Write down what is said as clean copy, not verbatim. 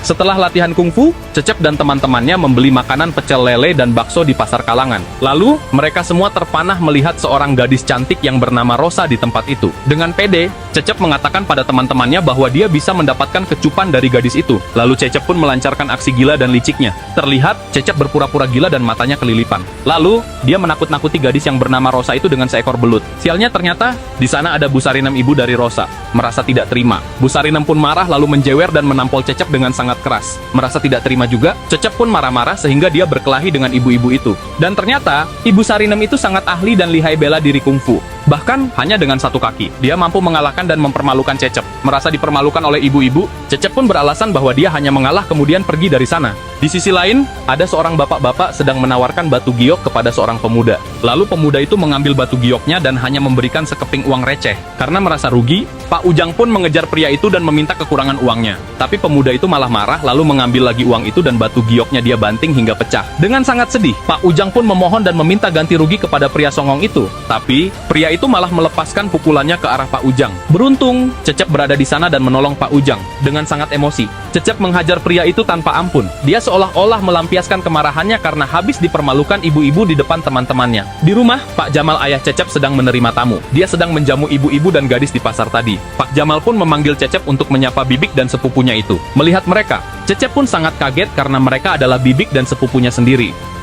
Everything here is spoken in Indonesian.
Setelah latihan kungfu, Cecep dan teman-temannya membeli makanan pecel lele dan bakso di pasar Kalangan. Lalu, mereka semua terpanah melihat seorang gadis cantik yang bernama Rosa di tempat itu. Dengan pede, Cecep mengatakan pada teman-temannya bahwa dia bisa mendapatkan kecupan dari gadis itu. Lalu Cecep pun melancarkan aksi gila dan liciknya. Terlihat, Cecep berpura-pura gila dan matanya kelilipan. Lalu, dia menakut-nakuti gadis yang bernama Rosa itu dengan seekor belut. Sialnya ternyata, di sana ada Bu Sarinem, ibu dari Rosa. Merasa tidak terima. Bu Sarinem pun marah lalu menjewer dan menampol Cecep dengan sangat keras. Merasa tidak terima juga, Cecep pun marah-marah sehingga dia berkelahi dengan ibu-ibu itu. Dan ternyata, Ibu Sarinem itu sangat ahli dan lihai bela diri kungfu. Bahkan, hanya dengan satu kaki, dia mampu mengalahkan dan mempermalukan Cecep. Merasa dipermalukan oleh ibu-ibu, Cecep pun beralasan bahwa dia hanya mengalah kemudian pergi dari sana. Di sisi lain, ada seorang bapak-bapak sedang menawarkan batu giok kepada seorang pemuda. Lalu pemuda itu mengambil batu gioknya dan hanya memberikan sekeping uang receh. Karena merasa rugi, Pak Ujang pun mengejar pria itu dan meminta kekurangan uangnya. Tapi pemuda itu malah marah lalu mengambil lagi uang itu dan batu gioknya dia banting hingga pecah. Dengan sangat sedih, Pak Ujang pun memohon dan meminta ganti rugi kepada pria songong itu. Tapi, pria itu malah melepaskan pukulannya ke arah Pak Ujang. Beruntung, Cecep berada di sana dan menolong Pak Ujang. Dengan sangat emosi, Cecep menghajar pria itu tanpa ampun. Dia seolah-olah melampiaskan kemarahannya karena habis dipermalukan ibu-ibu di depan teman-temannya. Di rumah, Pak Jamal ayah Cecep sedang menerima tamu. Dia sedang menjamu ibu-ibu dan gadis di pasar tadi. Pak Jamal pun memanggil Cecep untuk menyapa Bibik dan sepupunya itu. Melihat mereka, Cecep pun sangat kaget karena mereka adalah Bibik dan sepupunya sendiri.